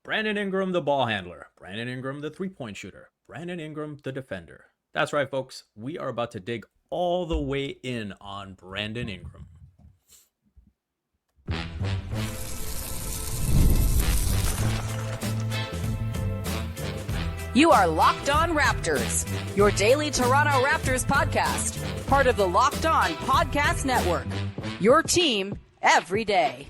Brandon Ingram, the ball handler. Brandon Ingram, the three-point shooter. Brandon Ingram, the defender. That's right, folks. We are about to dig all the way in on Brandon Ingram. You are Locked On Raptors, your daily Toronto Raptors podcast, part of the Locked On Podcast Network. Your team every day.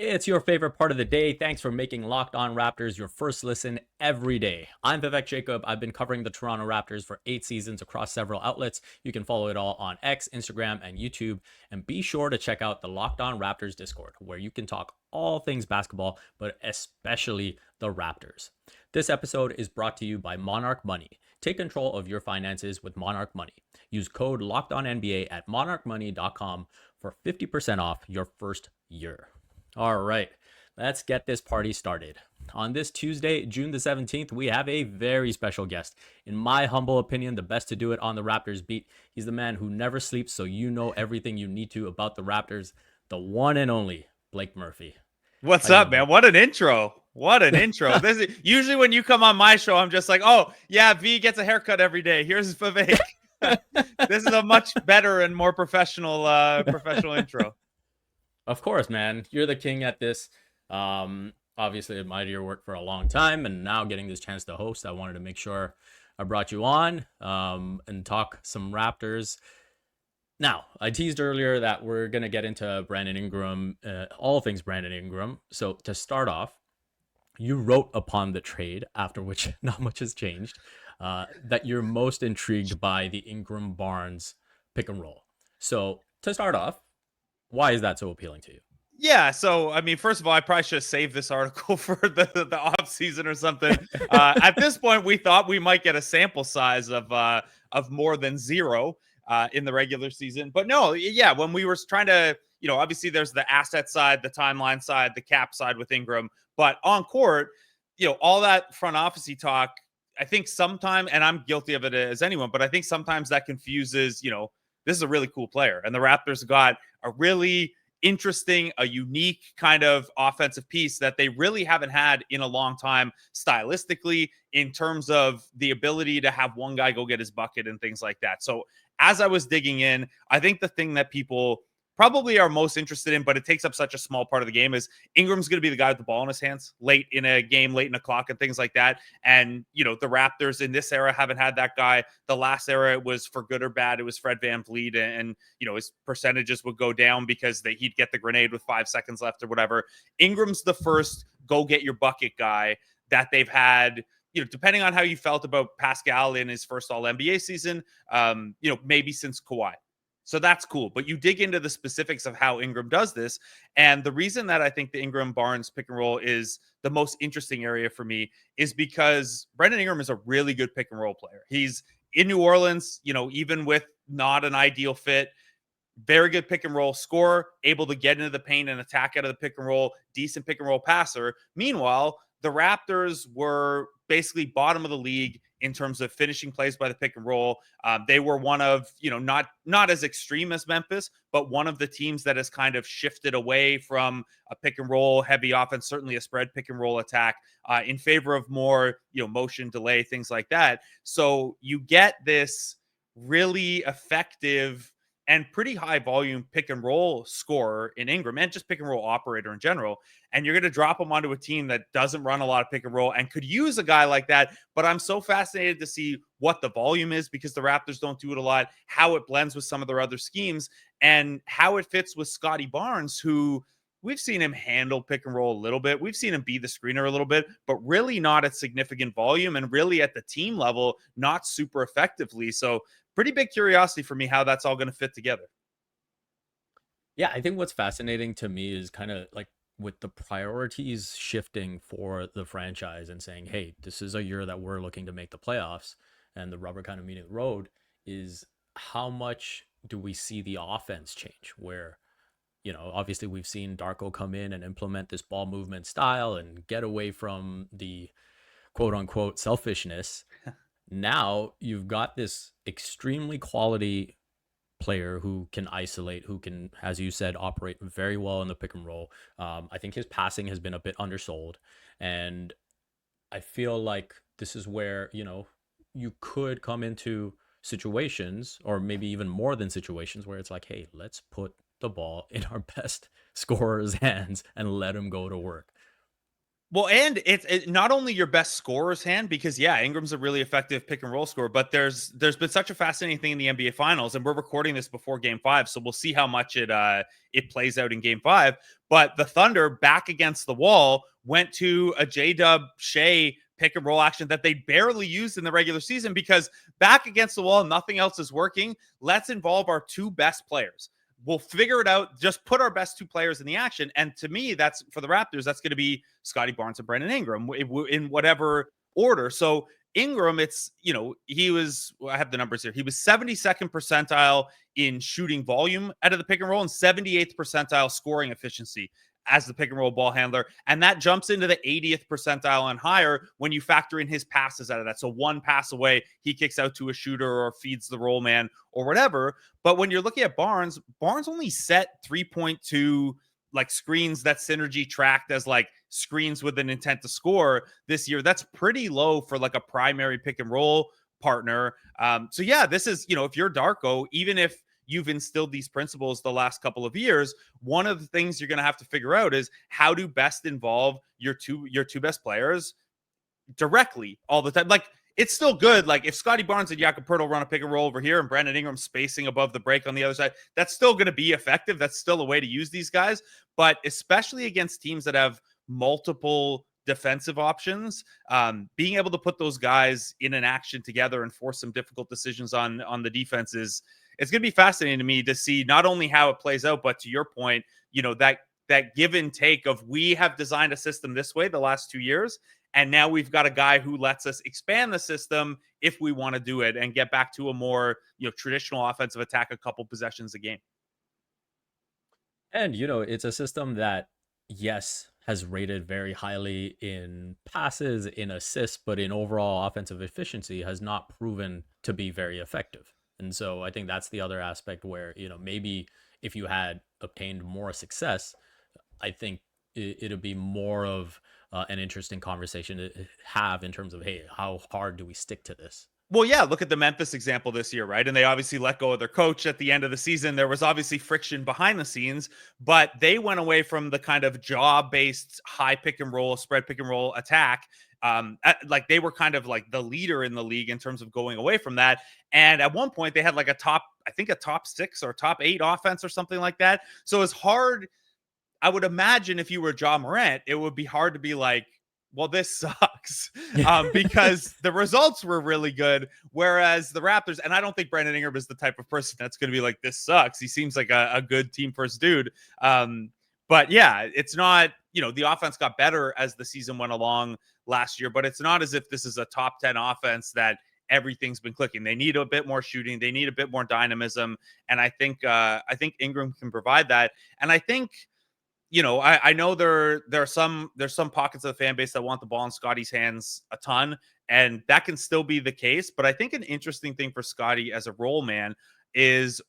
It's your favorite part of the day. Thanks for making Locked On Raptors your first listen every day. I'm Vivek Jacob. I've been covering the Toronto Raptors for 8 seasons across several outlets. You can follow it all on X, Instagram, and YouTube. And be sure to check out the Locked On Raptors Discord, where you can talk all things basketball, but especially the Raptors. This episode is brought to you by Monarch Money. Take control of your finances with Monarch Money. Use code LOCKEDONNBA at monarchmoney.com for 50% off your first year. All right, let's get this party started. On this Tuesday, June the 17th, we have a very special guest. In my humble opinion, the best to do it on the Raptors beat. He's the man who never sleeps, so you know everything you need to about the Raptors. The one and only Blake Murphy. What's up, man? What an intro. What an intro. This is usually when you come on my show, I'm just like, oh, yeah, V gets a haircut every day. Here's Vivek. This is a much better and more professional intro. Of course, man. You're the king at this. Obviously, admired your work for a long time, and now getting this chance to host, I wanted to make sure I brought you on and talk some Raptors. Now, I teased earlier that we're going to get into Brandon Ingram, all things Brandon Ingram. So to start off, you wrote upon the trade, after which not much has changed, that you're most intrigued by the Ingram-Barnes pick and roll. So to start off, why is that so appealing to you? Yeah, so I mean, first of all, I probably should have saved this article for the off season or something. At this point, we thought we might get a sample size of more than zero in the regular season, but no, yeah, when we were trying to, obviously there's the asset side, the timeline side, the cap side with Ingram, but on court, all that front office-y talk, I think sometimes, and I'm guilty of it as anyone, but I think sometimes that confuses, this is a really cool player, and the Raptors got a really interesting, a unique kind of offensive piece that they really haven't had in a long time stylistically, in terms of the ability to have one guy go get his bucket and things like that. So as I was digging in, I think the thing that people probably are most interested in, but it takes up such a small part of the game, is Ingram's going to be the guy with the ball in his hands late in a game, late in a clock and things like that. And, the Raptors in this era haven't had that guy. The last era, it was, for good or bad, it was Fred VanVleet, and his percentages would go down because he'd get the grenade with 5 seconds left or whatever. Ingram's the first go get your bucket guy that they've had, depending on how you felt about Pascal in his first All-NBA season, maybe since Kawhi. So that's cool. But you dig into the specifics of how Ingram does this. And the reason that I think the Ingram-Barnes pick and roll is the most interesting area for me is because Brandon Ingram is a really good pick and roll player. He's in New Orleans, even with not an ideal fit, very good pick and roll scorer, able to get into the paint and attack out of the pick and roll, decent pick and roll passer. Meanwhile, the Raptors were basically bottom of the league in terms of finishing plays by the pick and roll. They were one of, not as extreme as Memphis, but one of the teams that has kind of shifted away from a pick and roll heavy offense, certainly a spread pick and roll attack, in favor of more, motion delay, things like that. So you get this really effective and pretty high volume pick and roll scorer in Ingram, and just pick and roll operator in general. And you're going to drop him onto a team that doesn't run a lot of pick and roll and could use a guy like that. But I'm so fascinated to see what the volume is, because the Raptors don't do it a lot, how it blends with some of their other schemes, and how it fits with Scottie Barnes, who we've seen him handle pick and roll a little bit. We've seen him be the screener a little bit, but really not at significant volume, and really at the team level, not super effectively. So pretty big curiosity for me how that's all going to fit together. Yeah, I think what's fascinating to me is kind of like with the priorities shifting for the franchise and saying, hey, this is a year that we're looking to make the playoffs and the rubber kind of meeting the road, is how much do we see the offense change? Where, obviously we've seen Darko come in and implement this ball movement style and get away from the quote unquote selfishness. Now you've got this extremely quality player who can isolate, who can, as you said, operate very well in the pick and roll. I think his passing has been a bit undersold, and I feel like this is where, you could come into situations, or maybe even more than situations, where it's like, hey, let's put the ball in our best scorer's hands and let him go to work. Well, and it's not only your best scorer's hand, because yeah, Ingram's a really effective pick and roll scorer, but there's been such a fascinating thing in the NBA Finals, and we're recording this before Game 5, so we'll see how much it plays out in Game 5. But the Thunder, back against the wall, went to a J-Dub Shea pick and roll action that they barely used in the regular season, because back against the wall, nothing else is working. Let's involve our two best players. We'll figure it out. Just put our best two players in the action. And to me, that's for the Raptors, that's going to be Scottie Barnes and Brandon Ingram in whatever order. So Ingram, I have the numbers here. He was 72nd percentile in shooting volume out of the pick and roll and 78th percentile scoring efficiency as the pick and roll ball handler. And that jumps into the 80th percentile and higher when you factor in his passes out of that. So one pass away, he kicks out to a shooter or feeds the roll man or whatever. But when you're looking at Barnes only set 3.2 like screens that Synergy tracked as like screens with an intent to score this year. That's pretty low for like a primary pick and roll partner. So yeah, this is, if you're Darko, even if you've instilled these principles the last couple of years, one of the things you're going to have to figure out is how to best involve your two best players directly all the time. Like, it's still good. Like, if Scottie Barnes and Jakob Poeltl run a pick and roll over here and Brandon Ingram spacing above the break on the other side, that's still going to be effective. That's still a way to use these guys. But especially against teams that have multiple defensive options, being able to put those guys in an action together and force some difficult decisions on the defense it's going to be fascinating to me to see not only how it plays out, but to your point, that give and take of, we have designed a system this way the last 2 years, and now we've got a guy who lets us expand the system if we want to do it and get back to a more, traditional offensive attack, a couple possessions a game. And, it's a system that, yes, has rated very highly in passes, in assists, but in overall offensive efficiency has not proven to be very effective. And so I think that's the other aspect where, maybe if you had obtained more success, I think it'll be more of an interesting conversation to have in terms of, hey, how hard do we stick to this? Well, yeah, look at the Memphis example this year, right? And they obviously let go of their coach at the end of the season. There was obviously friction behind the scenes, but they went away from the kind of job-based high pick and roll, spread pick and roll attack. Like, they were kind of like the leader in the league in terms of going away from that. And at one point they had like a top 6 or top 8 offense or something like that. So it's hard. I would imagine if you were Ja Morant, it would be hard to be like, well, this sucks, because the results were really good. Whereas the Raptors, and I don't think Brandon Ingram is the type of person that's going to be like, this sucks. He seems like a good team first dude. But yeah, it's not, the offense got better as the season went along last year, but it's not as if this is a top 10 offense that everything's been clicking. They need a bit more shooting. They need a bit more dynamism. And I think Ingram can provide that. And I think, I know there are some pockets of the fan base that want the ball in Scottie's hands a ton, and that can still be the case. But I think an interesting thing for Scottie as a roll man is,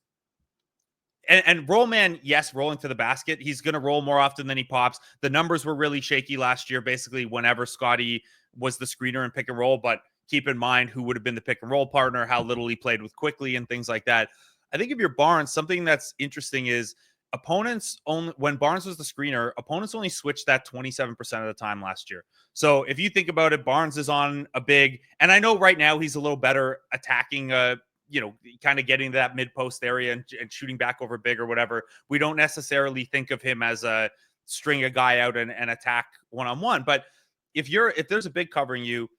and roll man, yes, rolling to the basket, he's going to roll more often than he pops. The numbers were really shaky last year, basically whenever Scottie was the screener and pick and roll. But keep in mind who would have been the pick and roll partner, how little he played with quickly and things like that. I think if you're Barnes, something that's interesting is, opponents only, when Barnes was the screener, opponents only switched that 27% of the time last year. So if you think about it, Barnes is on a big, and I know right now he's a little better attacking, kind of getting to that mid post area and shooting back over big or whatever. We don't necessarily think of him as a string a guy out and attack one-on-one. But if there's a big covering you,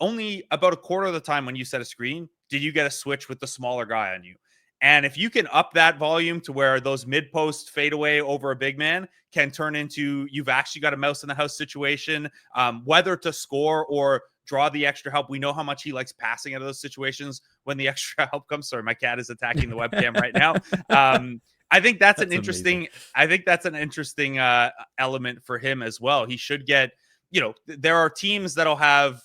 only about a quarter of the time when you set a screen, did you get a switch with the smaller guy on you. And if you can up that volume to where those mid-post fadeaway over a big man can turn into, you've actually got a mouse in the house situation, whether to score or draw the extra help. We know how much he likes passing out of those situations when the extra help comes. Sorry, my cat is attacking the webcam right now. I think that's an interesting, element for him as well. He should get, there are teams that'll have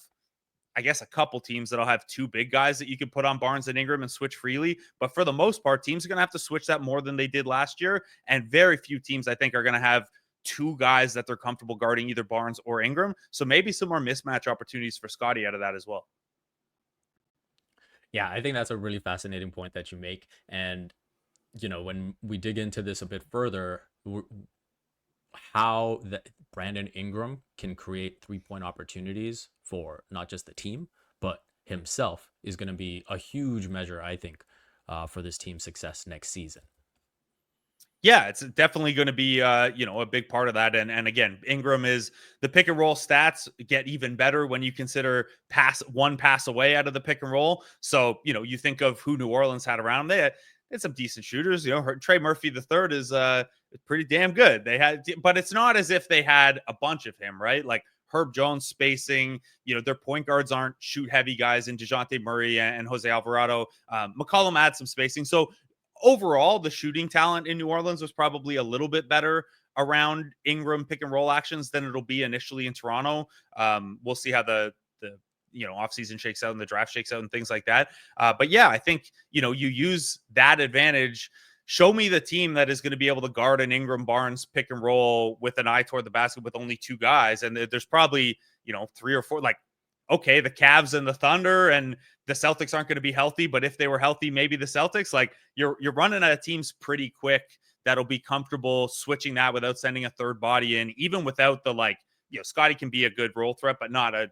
I guess, a couple teams that'll have two big guys that you can put on Barnes and Ingram and switch freely. But for the most part, teams are going to have to switch that more than they did last year. And very few teams, I think, are going to have two guys that they're comfortable guarding, either Barnes or Ingram. So maybe some more mismatch opportunities for Scottie out of that as well. Yeah, I think that's a really fascinating point that you make. And, when we dig into this a bit further, how Brandon Ingram can create 3-point opportunities for not just the team, but himself is going to be a huge measure, I think, for this team's success next season. Yeah, it's definitely going to be, a big part of that. And again, Ingram is the pick and roll stats get even better when you consider one pass away out of the pick and roll. So, you think of who New Orleans had around. They had some decent shooters. Trey Murphy the third is pretty damn good. But it's not as if they had a bunch of him, right? Like Herb Jones spacing, their point guards aren't shoot heavy guys in DeJounte Murray and Jose Alvarado. McCollum had some spacing. So overall, the shooting talent in New Orleans was probably a little bit better around Ingram pick and roll actions than it'll be initially in Toronto. We'll see how the offseason shakes out and the draft shakes out and things like that. But yeah, I think, you use that advantage. Show me the team that is going to be able to guard an Ingram-Barnes pick and roll with an eye toward the basket with only two guys. And there's probably, 3 or 4, like, okay, the Cavs and the Thunder and the Celtics aren't going to be healthy, but if they were healthy, maybe the Celtics. Like you're running out of teams pretty quick that'll be comfortable switching that without sending a third body in, even without the Scottie can be a good role threat, but not a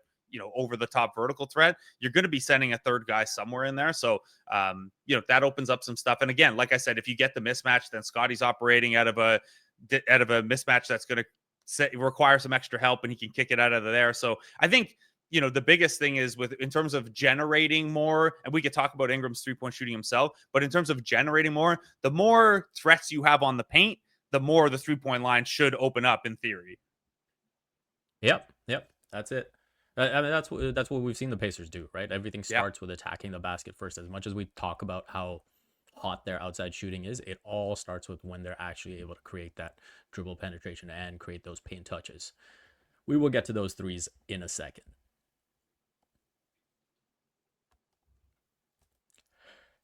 over the top vertical threat. You're going to be sending a third guy somewhere in there. So that opens up some stuff. And again, like I said, if you get the mismatch, then Scottie's operating out of a mismatch that's going to require some extra help, and he can kick it out of there. So I think the biggest thing is in terms of generating more, and we could talk about Ingram's 3-point shooting himself, but in terms of generating more, the more threats you have on the paint, the more the 3-point line should open up in theory. Yep. That's it. I mean, that's what we've seen the Pacers do, right? Everything starts with attacking the basket first. As much as we talk about how hot their outside shooting is, it all starts with when they're actually able to create that dribble penetration and create those paint touches. We will get to those threes in a second.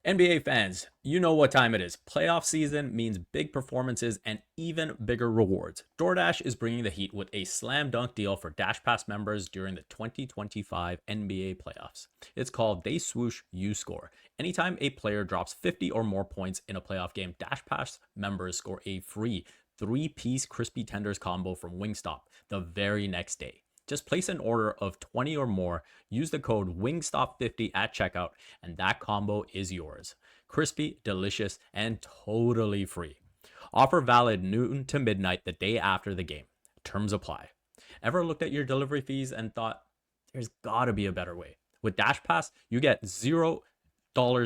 NBA fans, you know what time it is. Playoff season means big performances and even bigger rewards. DoorDash is bringing the heat with a slam dunk deal for DashPass members during the 2025 NBA playoffs. It's called They Swoosh, You Score. Anytime a player drops 50 or more points in a playoff game, DashPass members score a free 3-piece crispy tenders combo from Wingstop the very next day. Just place an order of 20 or more, use the code WINGSTOP50 at checkout, and that combo is yours. Crispy, delicious, and totally free. Offer valid noon to midnight the day after the game. Terms apply. Ever looked at your delivery fees and thought, there's gotta be a better way? With DashPass, you get $0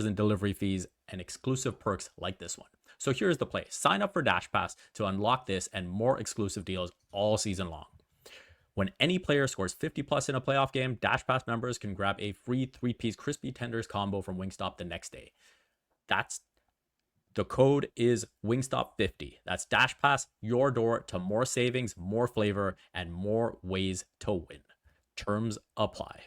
in delivery fees and exclusive perks like this one. So here's the play. Sign up for DashPass to unlock this and more exclusive deals all season long. When any player scores 50 plus in a playoff game, DashPass members can grab a free 3-piece crispy tenders combo from Wingstop the next day. The code is Wingstop50. That's DashPass, your door to more savings, more flavor, and more ways to win. Terms apply.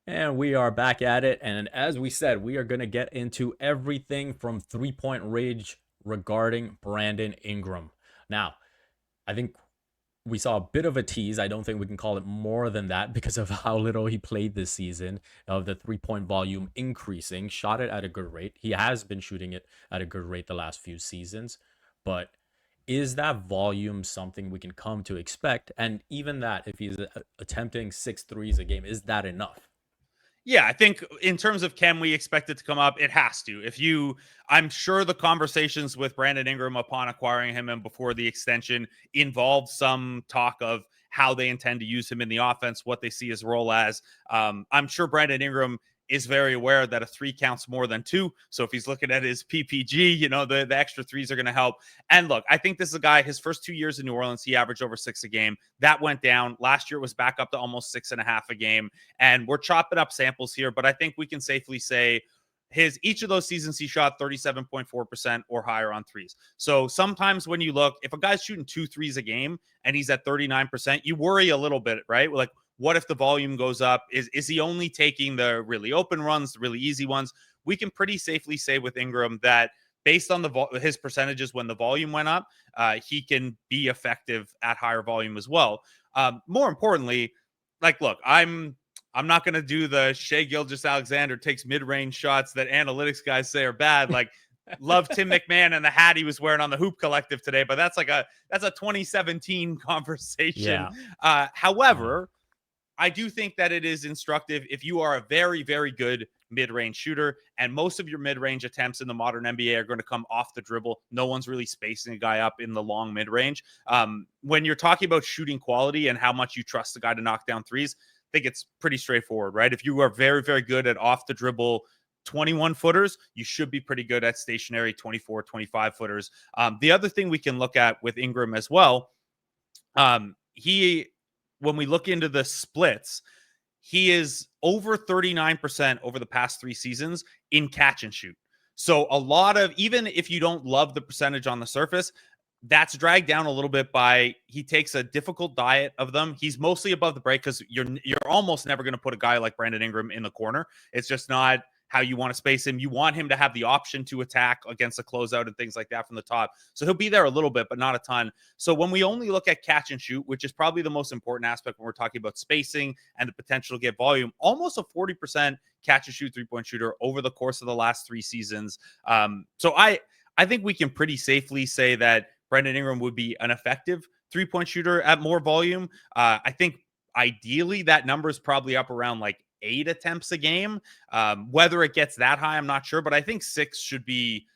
And we are back at it. And as we said, we are going to get into everything from 3-point rage regarding Brandon Ingram. Now, I think we saw a bit of a tease. I don't think we can call it more than that because of how little he played this season, of the 3-point volume increasing. Shot it at a good rate. He has been shooting it at a good rate the last few seasons. But is that volume something we can come to expect? And even that, if he's attempting 6 threes a game, is that enough? Yeah, I think in terms of can we expect it to come up, it has to. I'm sure the conversations with Brandon Ingram upon acquiring him and before the extension involved some talk of how they intend to use him in the offense, what they see his role as. I'm sure Brandon Ingram is very aware that a 3 counts more than 2. So if he's looking at his PPG, the extra 3s are going to help. And look, I think this is a guy, his first 2 years in New Orleans, he averaged over 6 a game. That went down. Last year it was back up to almost 6.5 a game. And we're chopping up samples here, but I think we can safely say each of those seasons he shot 37.4% or higher on threes. So sometimes when you look, if a guy's shooting 2 threes a game and he's at 39%, you worry a little bit, right? Like, what if the volume goes up? Is he only taking the really open runs, the really easy ones? We can pretty safely say with Ingram that based on his percentages when the volume went up, he can be effective at higher volume as well. More importantly, like, look, I'm not going to do the Shea Gilgeous-Alexander takes mid-range shots that analytics guys say are bad. Like, love Tim McMahon and the hat he was wearing on the Hoop Collective today, but that's a 2017 conversation. However, I do think that it is instructive if you are a very, very good mid-range shooter, and most of your mid-range attempts in the modern NBA are going to come off the dribble. No one's really spacing a guy up in the long mid-range. When you're talking about shooting quality and how much you trust the guy to knock down threes, I think it's pretty straightforward, right? If you are very, very good at off the dribble 21 footers, you should be pretty good at stationary 24, 25 footers. The other thing we can look at with Ingram as well, when we look into the splits, he is over 39% over the past 3 seasons in catch and shoot. So a lot of, even if you don't love the percentage on the surface, that's dragged down a little bit by he takes a difficult diet of them. He's mostly above the break because you're almost never going to put a guy like Brandon Ingram in the corner. It's just not how you want to space him. You want him to have the option to attack against a closeout and things like that from the top. So he'll be there a little bit, but not a ton. So when we only look at catch and shoot, which is probably the most important aspect when we're talking about spacing and the potential to get volume, almost a 40% catch and shoot 3-point shooter over the course of the last 3 seasons. So I think we can pretty safely say that Brandon Ingram would be an effective 3-point shooter at more volume. I think ideally that number is probably up around like 8 attempts a game. Whether it gets that high, I'm not sure, but I think 6 should be,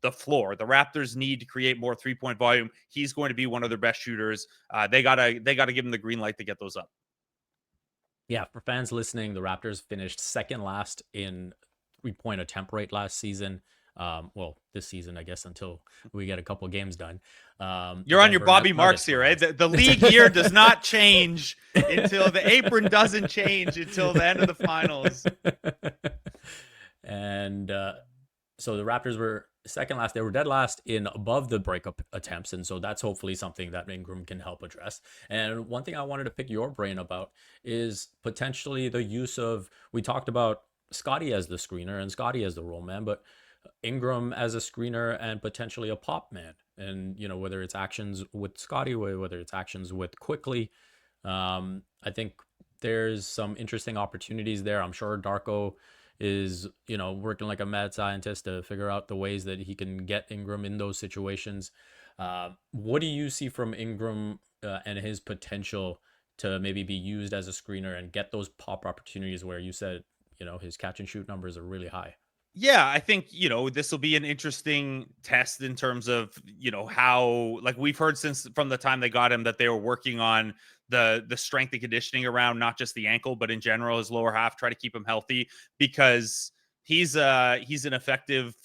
the floor. The Raptors need to create more 3-point volume. He's going to be one of their best shooters. They gotta give him the green light to get those up. Yeah, for fans listening, the Raptors finished second last in 3-point attempt rate last season. This season, I guess, until we get a couple games done. You're on your Bobby Marks here, right? The league year does not change until the apron doesn't change until the end of the finals. And so the Raptors were second last. They were dead last in above the breakup attempts. And so that's hopefully something that Ingram can help address. And one thing I wanted to pick your brain about is potentially the use of, we talked about Scottie as the screener and Scottie as the roll man, but Ingram as a screener and potentially a pop man. And, whether it's actions with Scottie, whether it's actions with Quickly, I think there's some interesting opportunities there. I'm sure Darko is, working like a mad scientist to figure out the ways that he can get Ingram in those situations. What do you see from Ingram and his potential to maybe be used as a screener and get those pop opportunities where you said, his catch and shoot numbers are really high? Yeah, I think, this will be an interesting test in terms of, how, like, we've heard since from the time they got him that they were working on the strength and conditioning around not just the ankle, but in general, his lower half, try to keep him healthy because he's an effective,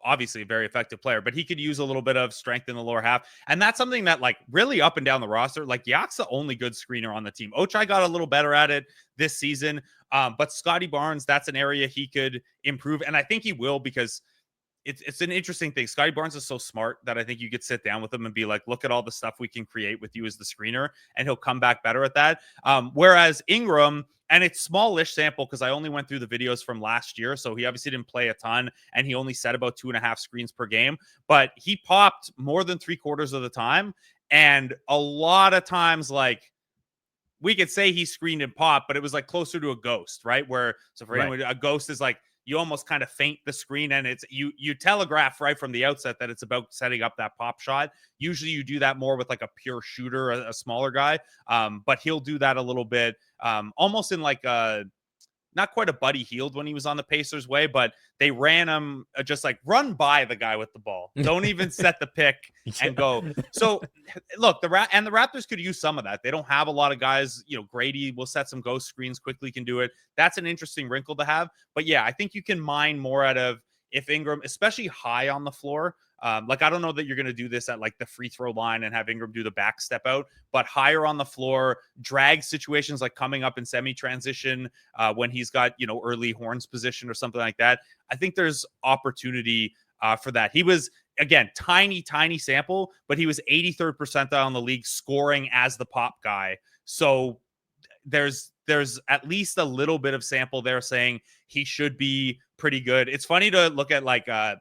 obviously a very effective player, but he could use a little bit of strength in the lower half. And that's something that, like, really up and down the roster, like, Yak's the only good screener on the team. Ochai got a little better at it this season. But Scottie Barnes, that's an area he could improve. And I think he will, because it's an interesting thing. Scottie Barnes is so smart that I think you could sit down with him and be like, look at all the stuff we can create with you as the screener, and he'll come back better at that. Whereas Ingram, and it's smallish sample because I only went through the videos from last year, so he obviously didn't play a ton, and he only set about 2.5 screens per game, but he popped more than 3/4 of the time. And a lot of times, like, we could say he screened and popped, but it was like closer to a ghost, right? Anyone, a ghost is like, you almost kind of feint the screen, and it's you telegraph right from the outset that it's about setting up that pop shot. Usually you do that more with like a pure shooter, a smaller guy. But he'll do that a little bit, almost in like a, not quite a Buddy Hield when he was on the Pacers way, but they ran him just like, run by the guy with the ball. Don't even set the pick and go. So look, the Raptors could use some of that. They don't have a lot of guys. Grady will set some ghost screens, Quickly can do it. That's an interesting wrinkle to have. But yeah, I think you can mine more out of if Ingram, especially high on the floor, like I don't know that you're going to do this at like the free throw line and have Ingram do the back step out, but higher on the floor, drag situations like coming up in semi transition when he's got, you know, early horns position or something like that. I think there's opportunity for that. He was, again, tiny sample, but he was 83rd percentile in the league scoring as the pop guy. So there's at least a little bit of sample there saying he should be pretty good. It's funny to look at like the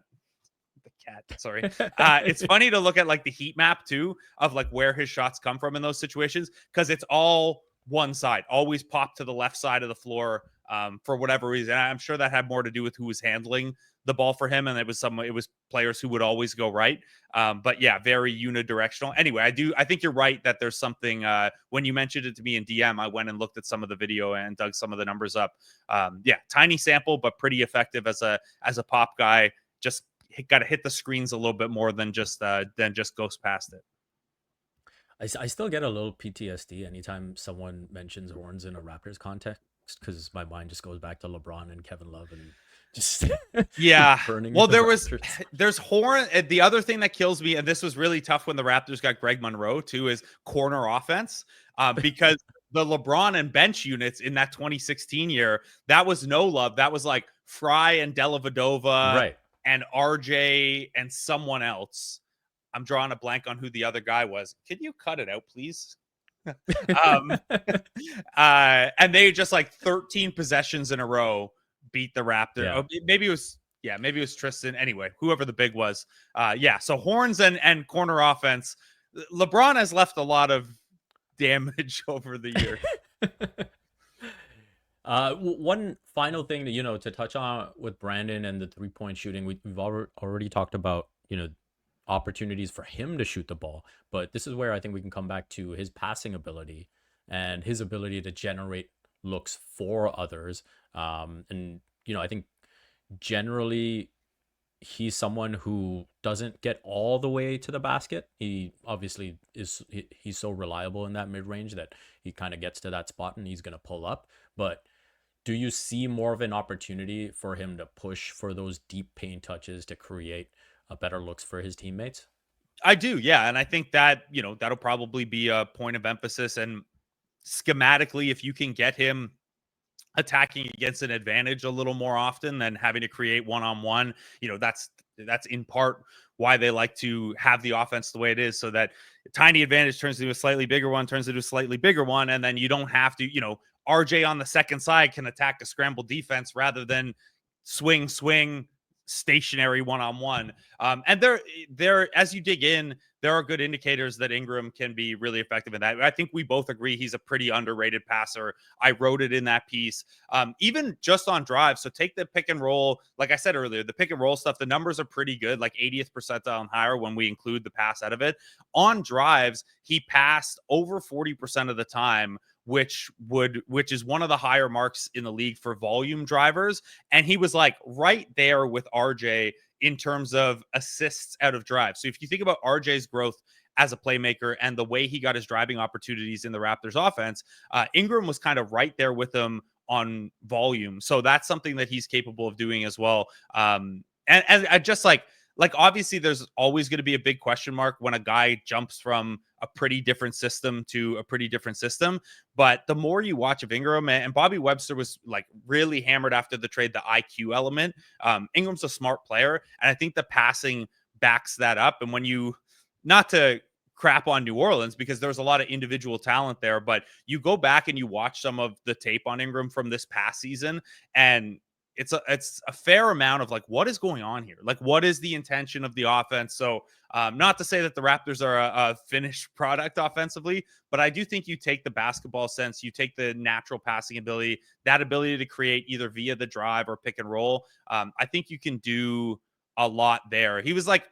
cat, sorry. It's funny to look at like the heat map too of like where his shots come from in those situations, because it's all one side, always pop to the left side of the floor for whatever reason. I'm sure that had more to do with who was handling the ball for him, and it was players who would always go right. But yeah, very unidirectional. Anyway, I think you're right that there's something. When you mentioned it to me in DM, I went and looked at some of the video and dug some of the numbers up. Yeah, tiny sample, but pretty effective as a pop guy. Just got to hit the screens a little bit more than just goes past it. I still get a little PTSD anytime someone mentions horns in a Raptors context, because my mind just goes back to LeBron and Kevin Love and just yeah. Well, there's horn. The other thing that kills me, and this was really tough when the Raptors got Greg Monroe too, is corner offense, because the LeBron and bench units in that 2016 year, that was no love. That was like Fry and Dellavedova, right, and RJ and someone else. I'm drawing a blank on who the other guy was. Can you cut it out, please? And they just like 13 possessions in a row beat the Raptors. Yeah. Oh, maybe it was Tristan. Anyway, whoever the big was. Yeah. So horns and corner offense. LeBron has left a lot of damage over the year. One final thing that, to touch on with Brandon and the 3-point shooting, we've already talked about, opportunities for him to shoot the ball, but this is where I think we can come back to his passing ability and his ability to generate looks for others. And I think generally he's someone who doesn't get all the way to the basket. He obviously he's so reliable in that mid-range that he kind of gets to that spot and he's going to pull up. But do you see more of an opportunity for him to push for those deep paint touches to create better looks for his teammates? I do, yeah. And I think that, that'll probably be a point of emphasis. And schematically, if you can get him attacking against an advantage a little more often than having to create one-on-one, that's in part why they like to have the offense the way it is, so that tiny advantage turns into a slightly bigger one, and then you don't have to, RJ on the second side can attack a scramble defense rather than swing stationary one-on-one. And there as you dig in, there are good indicators that Ingram can be really effective in that. I think we both agree he's a pretty underrated passer. I wrote it in that piece. Even just on drive. So take the pick and roll. Like I said earlier, the pick and roll stuff, the numbers are pretty good, like 80th percentile and higher when we include the pass out of it. On drives, he passed over 40% of the time, which is one of the higher marks in the league for volume drivers. And he was like right there with RJ in terms of assists out of drive. So if you think about RJ's growth as a playmaker and the way he got his driving opportunities in the Raptors offense, Ingram was kind of right there with him on volume. So that's something that he's capable of doing as well. And I just like obviously there's always going to be a big question mark when a guy jumps from a pretty different system to a pretty different system. But the more you watch of Ingram, and Bobby Webster was like really hammered after the trade, the IQ element. Ingram's a smart player, and I think the passing backs that up. And when you, not to crap on New Orleans because there's a lot of individual talent there, but you go back and you watch some of the tape on Ingram from this past season, and it's a fair amount of like, what is going on here? Like, what is the intention of the offense? So not to say that the Raptors are a finished product offensively, but I do think you take the basketball sense, you take the natural passing ability, that ability to create either via the drive or pick and roll. I think you can do a lot there. He was like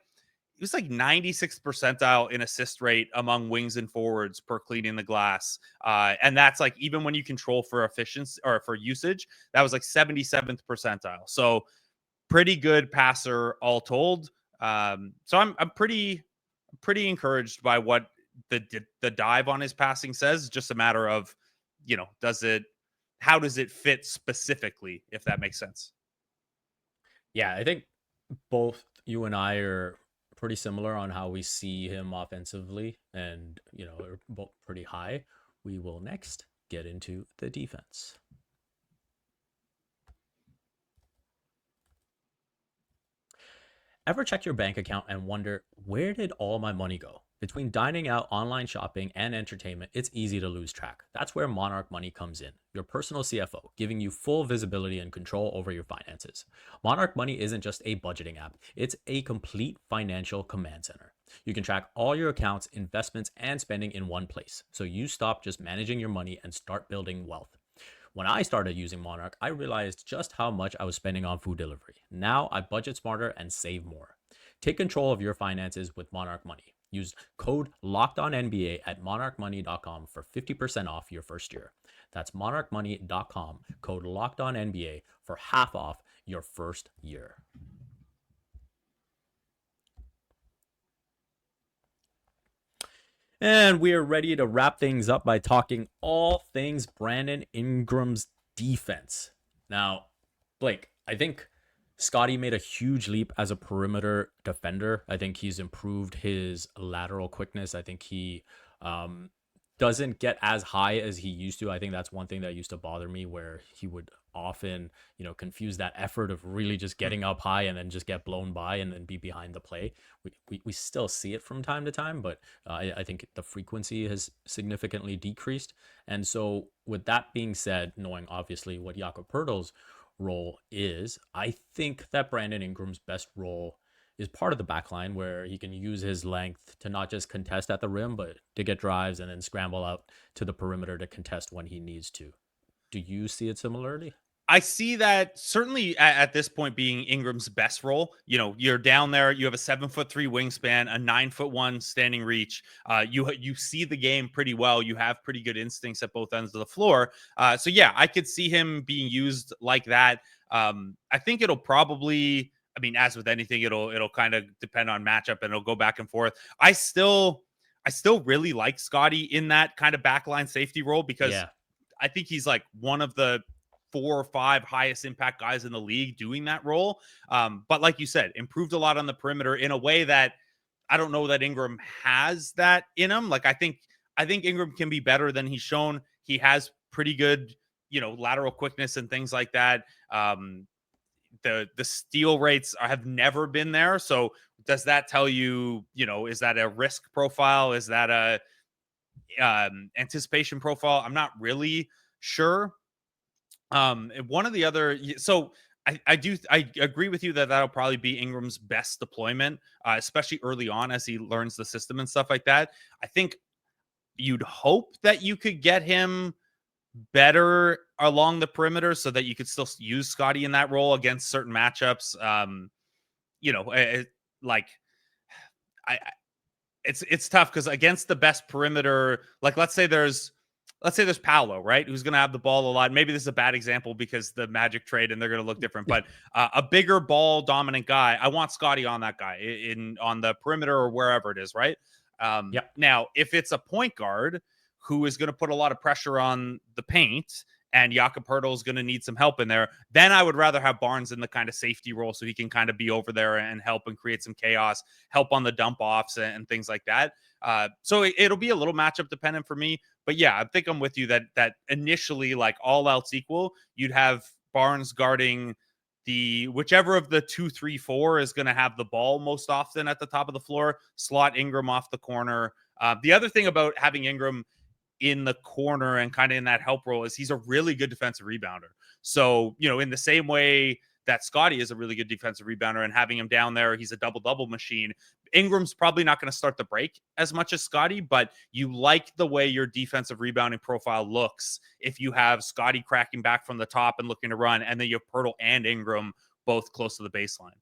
96th percentile in assist rate among wings and forwards per cleaning the glass. And that's like, even when you control for efficiency or for usage, that was like 77th percentile. So pretty good passer all told. So I'm pretty encouraged by what the dive on his passing says. Just a matter of, how does it fit specifically, if that makes sense? Yeah, I think both you and I are pretty similar on how we see him offensively, and are both pretty high. We will next get into the defense. Ever check your bank account and wonder, where did all my money go? Between dining out, online shopping, and entertainment, it's easy to lose track. That's where Monarch Money comes in, your personal CFO, giving you full visibility and control over your finances. Monarch Money isn't just a budgeting app, it's a complete financial command center. You can track all your accounts, investments, and spending in one place, so you stop just managing your money and start building wealth. When I started using Monarch, I realized just how much I was spending on food delivery. Now I budget smarter and save more. Take control of your finances with Monarch Money. Use code LOCKEDONNBA at monarchmoney.com for 50% off your first year. That's monarchmoney.com, code LOCKEDONNBA for half off your first year. And we are ready to wrap things up by talking all things Brandon Ingram's defense. Now, Blake, I think Scottie made a huge leap as a perimeter defender. I think he's improved his lateral quickness. I think he doesn't get as high as he used to. I think that's one thing that used to bother me, where he would often, confuse that effort of really just getting up high and then just get blown by and then be behind the play. We still see it from time to time, but I think the frequency has significantly decreased. And so with that being said, knowing obviously what Jakob Poeltl's role is, I think that Brandon Ingram's best role is part of the back line, where he can use his length to not just contest at the rim, but to get drives and then scramble out to the perimeter to contest when he needs to. Do you see it similarly? I see that certainly at this point being Ingram's best role. You're down there. You have a 7'3" wingspan, a 9'1" standing reach. You see the game pretty well. You have pretty good instincts at both ends of the floor. So yeah, I could see him being used like that. I think it'll probably. I mean, as with anything, it'll kind of depend on matchup, and it'll go back and forth. I still really like Scottie in that kind of backline safety role, because Yeah. I think he's like one of the 4 or 5 highest impact guys in the league doing that role. But like you said, improved a lot on the perimeter in a way that I don't know that Ingram has that in him. Like I think Ingram can be better than he's shown. He has pretty good, lateral quickness and things like that. The steal rates have never been there. So does that tell you, is that a risk profile? Is that a anticipation profile? I'm not really sure. One of the other, so I agree with you that that'll probably be Ingram's best deployment, especially early on as he learns the system and stuff like that. I think you'd hope that you could get him better along the perimeter so that you could still use Scottie in that role against certain matchups. Like it's tough because against the best perimeter, like let's say there's Paolo, right? Who's going to have the ball a lot. Maybe this is a bad example because the Magic trade and they're going to look different, but a bigger ball dominant guy. I want Scottie on that guy on the perimeter or wherever it is, right? Yep. Now, if it's a point guard who is going to put a lot of pressure on the paint and Jakob Poeltl is going to need some help in there, then I would rather have Barnes in the kind of safety role so he can kind of be over there and help and create some chaos, help on the dump offs and things like that. So it'll be a little matchup dependent for me. But yeah, I think I'm with you that initially, like all else equal, you'd have Barnes guarding the whichever of the 2, 3, 4 is going to have the ball most often at the top of the floor, slot Ingram off the corner. The other thing about having Ingram in the corner and kind of in that help role is he's a really good defensive rebounder. So, in the same way that Scottie is a really good defensive rebounder and having him down there, he's a double-double machine. Ingram's probably not going to start the break as much as Scottie, but you like the way your defensive rebounding profile looks if you have Scottie cracking back from the top and looking to run, and then you have Poeltl and Ingram both close to the baseline.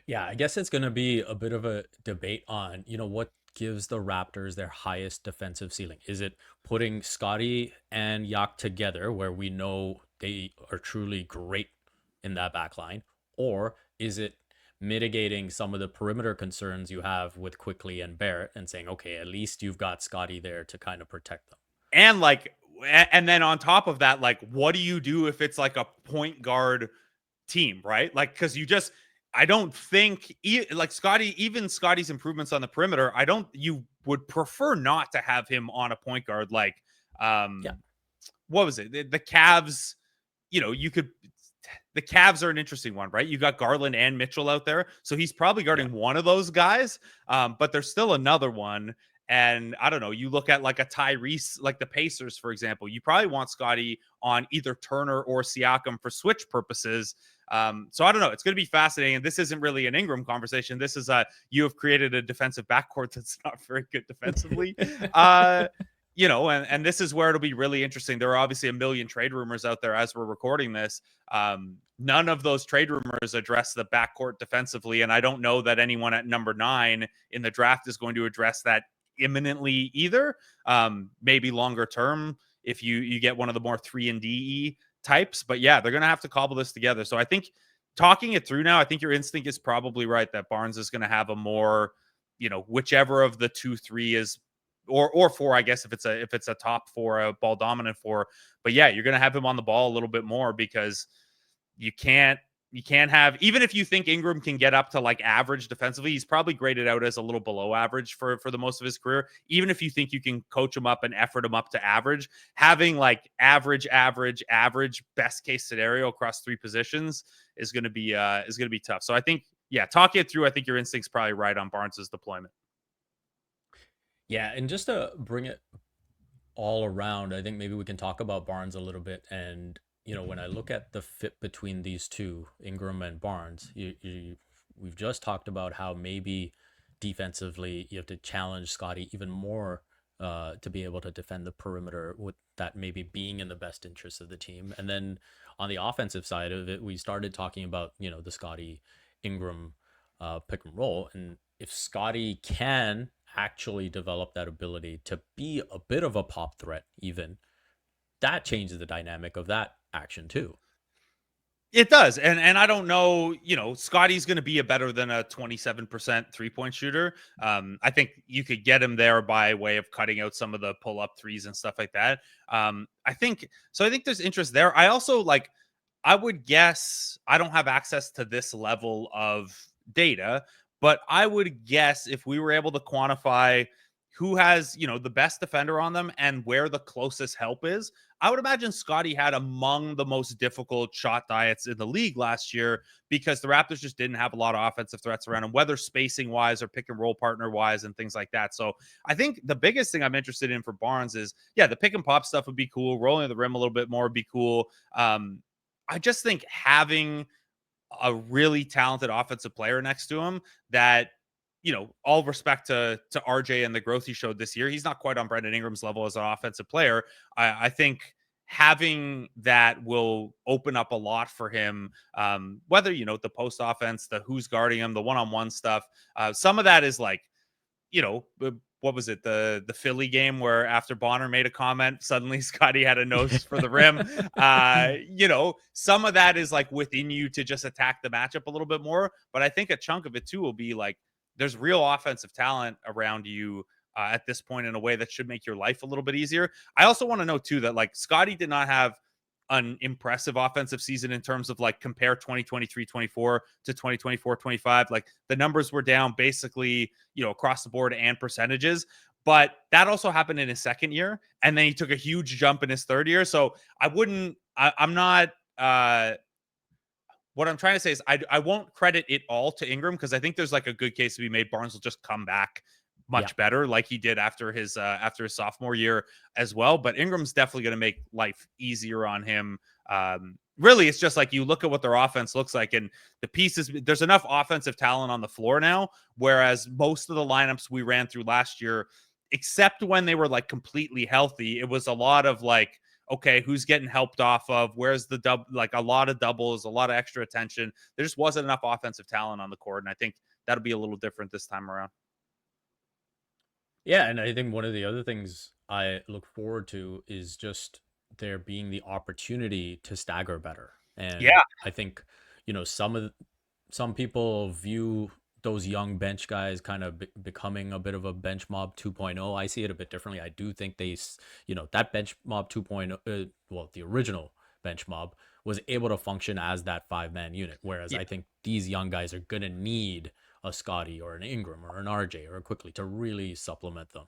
Yeah, I guess it's going to be a bit of a debate on, what gives the Raptors their highest defensive ceiling. Is it putting Scottie and Yak together, where we know they are truly great in that back line? Or is it mitigating some of the perimeter concerns you have with Quickly and Barrett and saying, okay, at least you've got Scottie there to kind of protect them? And then on top of that, like, what do you do if it's like a point guard team, right? Like, because I don't think like even Scottie's improvements on the perimeter, you would prefer not to have him on a point guard like, Yeah. what was it? The Cavs, you could, the Cavs are an interesting one, right? You got Garland and Mitchell out there. So he's probably Yeah. guarding one of those guys. But there's still another one. And I don't know, you look at like a Tyrese, like the Pacers, for example, you probably want Scottie on either Turner or Siakam for switch purposes. So I don't know. It's going to be fascinating. And this isn't really an Ingram conversation. This is you have created a defensive backcourt that's not very good defensively. And this is where it'll be really interesting. There are obviously a million trade rumors out there as we're recording this. None of those trade rumors address the backcourt defensively. And I don't know that anyone at number 9 in the draft is going to address that imminently either. Maybe longer term if you get one of the more 3-and-D types. But yeah, they're going to have to cobble this together. So I think talking it through now, I think your instinct is probably right that Barnes is going to have a more, whichever of the 2-3 is, or 4, I guess, if it's a top 4, a ball dominant 4. But yeah, you're going to have him on the ball a little bit more because you can't have, even if you think Ingram can get up to like average defensively, he's probably graded out as a little below average for the most of his career. Even if you think you can coach him up and effort him up to average, having like average, best case scenario across 3 positions is going to be tough. So I think, yeah, talking it through, I think your instinct's probably right on Barnes's deployment. Yeah, and just to bring it all around, I think maybe we can talk about Barnes a little bit. And when I look at the fit between these two, Ingram and Barnes, we've just talked about how maybe defensively you have to challenge Scottie even more to be able to defend the perimeter, with that maybe being in the best interest of the team. And then on the offensive side of it, we started talking about the Scottie Ingram pick and roll, and if Scottie can actually develop that ability to be a bit of a pop threat, even, that changes the dynamic of that action too. It does. And I don't know, Scottie's going to be a better than a 27% 3-point shooter. I think you could get him there by way of cutting out some of the pull up threes and stuff like that. I think there's interest there. I also I would guess, I don't have access to this level of data, but I would guess if we were able to quantify who has, the best defender on them and where the closest help is, I would imagine Scottie had among the most difficult shot diets in the league last year because the Raptors just didn't have a lot of offensive threats around him, whether spacing wise or pick and roll partner wise and things like that. So I think the biggest thing I'm interested in for Barnes is, yeah, the pick and pop stuff would be cool. Rolling the rim a little bit more would be cool. I just think having a really talented offensive player next to him that, all respect to RJ and the growth he showed this year, he's not quite on Brandon Ingram's level as an offensive player. I think having that will open up a lot for him. Whether, the post offense, the who's guarding him, the one-on-one stuff. Some of that is like, what was it? The Philly game where after Bonner made a comment, suddenly Scottie had a nose for the rim. Some of that is like within you to just attack the matchup a little bit more. But I think a chunk of it too will be like, there's real offensive talent around you at this point in a way that should make your life a little bit easier. I also want to know too that like Scottie did not have an impressive offensive season in terms of like compare 2023-24 to 2024-25. Like the numbers were down basically, across the board and percentages, but that also happened in his second year. And then he took a huge jump in his third year. So I'm not, what I'm trying to say is I won't credit it all to Ingram because I think there's like a good case to be made. Barnes will just come back much better like he did after his sophomore year as well. But Ingram's definitely going to make life easier on him. Really, it's just like you look at what their offense looks like and the pieces, there's enough offensive talent on the floor now, whereas most of the lineups we ran through last year, except when they were like completely healthy, it was a lot of like, okay, who's getting helped off of? Where's the like a lot of doubles, a lot of extra attention. There just wasn't enough offensive talent on the court. And I think that'll be a little different this time around. Yeah, and I think one of the other things I look forward to is just there being the opportunity to stagger better. And Yeah. I think, some people view those young bench guys kind of becoming a bit of a bench mob 2.0. I see it a bit differently. I do think that bench mob 2.0, well, the original bench mob was able to function as that 5-man unit. Whereas Yeah. I think these young guys are going to need a Scottie or an Ingram or an RJ or a Quickly to really supplement them.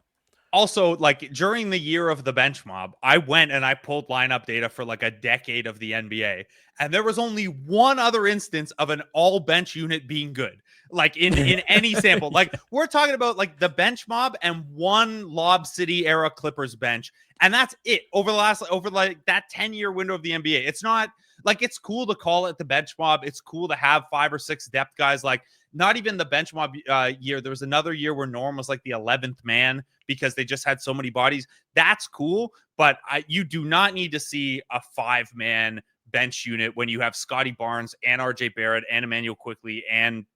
Also, like during the year of the bench mob, I went and I pulled lineup data for like a decade of the NBA, and there was only one other instance of an all bench unit being good, like in any sample. Like we're talking about like the bench mob and one Lob City era Clippers bench, and that's it over like that 10-year window of the NBA. It's not like it's cool to call it the bench mob. It's cool to have 5 or 6 depth guys. Like not even the bench mob year. There was another year where Norm was like the 11th man because they just had so many bodies. That's cool, but you do not need to see a 5-man bench unit when you have Scottie Barnes and RJ Barrett and Emmanuel Quickly and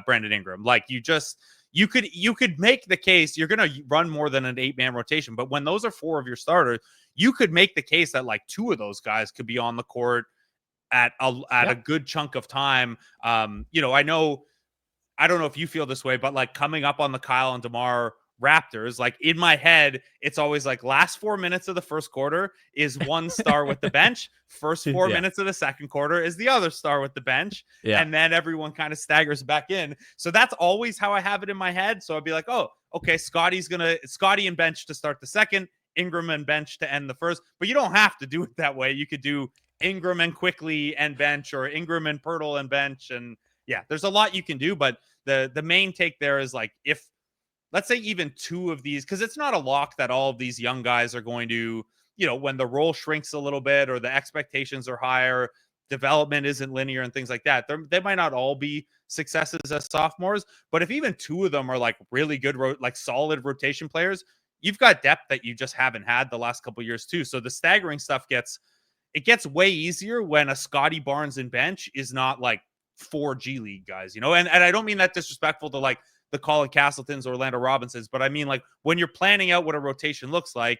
Brandon Ingram. Like you could make the case you're going to run more than an 8-man rotation, but when those are 4 of your starters, you could make the case that like 2 of those guys could be on the court at a good chunk of time. You know, I don't know if you feel this way, but like coming up on the Kyle and DeMar Raptors, like in my head, it's always like last 4 minutes of the first quarter is one star with the bench. First 4 minutes of the second quarter is the other star with the bench. Yeah. And then everyone kind of staggers back in. So that's always how I have it in my head. So I'd be like, oh, okay, Scottie and bench to start the second, Ingram and bench to end the first. But you don't have to do it that way. You could do Ingram and Quickly and bench, or Ingram and Pirtle and bench. And yeah, there's a lot you can do. But the main take there is like, if let's say even 2 of these, because it's not a lock that all of these young guys are going to, you know, when the role shrinks a little bit or the expectations are higher, development isn't linear and things like that. They might not all be successes as sophomores, but if even 2 of them are like really good, like solid rotation players, you've got depth that you just haven't had the last couple of years too. So the staggering stuff gets way easier when a Scottie Barnes and bench is not like 4 G League guys, you know, and I don't mean that disrespectful to like the Colin Castletons, Orlando Robinsons, but I mean like when you're planning out what a rotation looks like,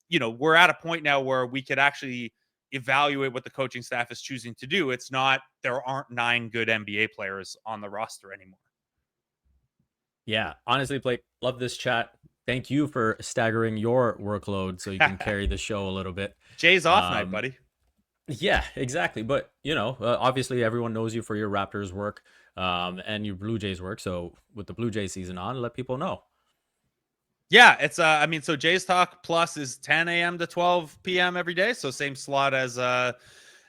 you know, we're at a point now where we could actually evaluate what the coaching staff is choosing to do. It's not, there aren't 9 good NBA players on the roster anymore. Yeah, honestly, Blake, love this chat. Thank you for staggering your workload so you can carry the show a little bit. Jay's off night, buddy. Yeah, exactly. But, you know, obviously everyone knows you for your Raptors work and your Blue Jays work. So with the Blue Jays season on, let people know. Yeah, it's I mean, so Jays Talk Plus is 10 a.m. to 12 p.m. every day. So same slot as the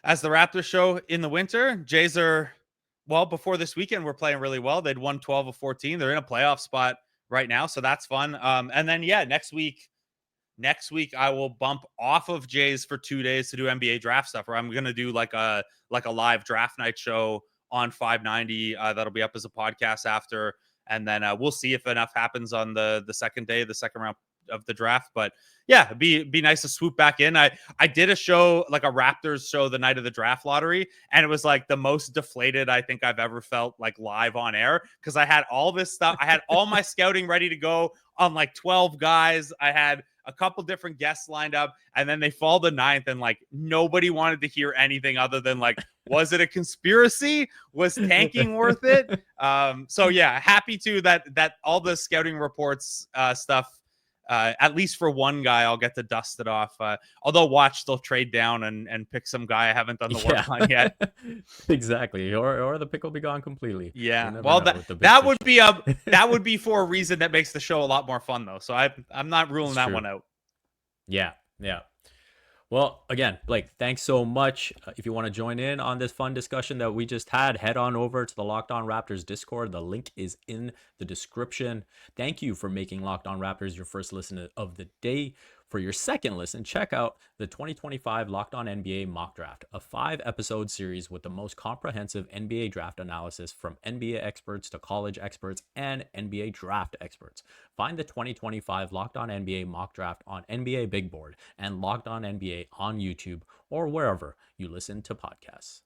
Raptors show in the winter. Jays are, well, before this weekend, we're playing really well. They'd won 12 of 14. They're in a playoff spot right now. So that's fun. And then, yeah, next week, I will bump off of Jays for 2 days to do NBA draft stuff, where I'm going to do like a live draft night show on 590. That'll be up as a podcast after. And then we'll see if enough happens on the second day, the second round of the draft. But yeah, it'd be nice to swoop back in. I did a show, like a Raptors show the night of the draft lottery, and it was like the most deflated I think I've ever felt like live on air, because I had all this stuff. I had all my scouting ready to go on like 12 guys. I had a couple different guests lined up, and then they fall to 9th, and like nobody wanted to hear anything other than like, was it a conspiracy? Was tanking worth it? So yeah, happy to that all the scouting reports stuff, at least for one guy, I'll get to dust it off. Although watch, they'll trade down and pick some guy I haven't done the work on yet. Exactly. Or the pick will be gone completely. Yeah. Well, that would be for a reason that makes the show a lot more fun though. So I'm not ruling that one out. Yeah. Yeah. Well, again, Blake, thanks so much. If you want to join in on this fun discussion that we just had, head on over to the Locked On Raptors Discord. The link is in the description. Thank you for making Locked On Raptors your first listen of the day. For your second listen, check out the 2025 Locked On NBA Mock Draft, a 5-episode series with the most comprehensive NBA draft analysis from NBA experts to college experts and NBA draft experts. Find the 2025 Locked On NBA Mock Draft on NBA Big Board and Locked On NBA on YouTube or wherever you listen to podcasts.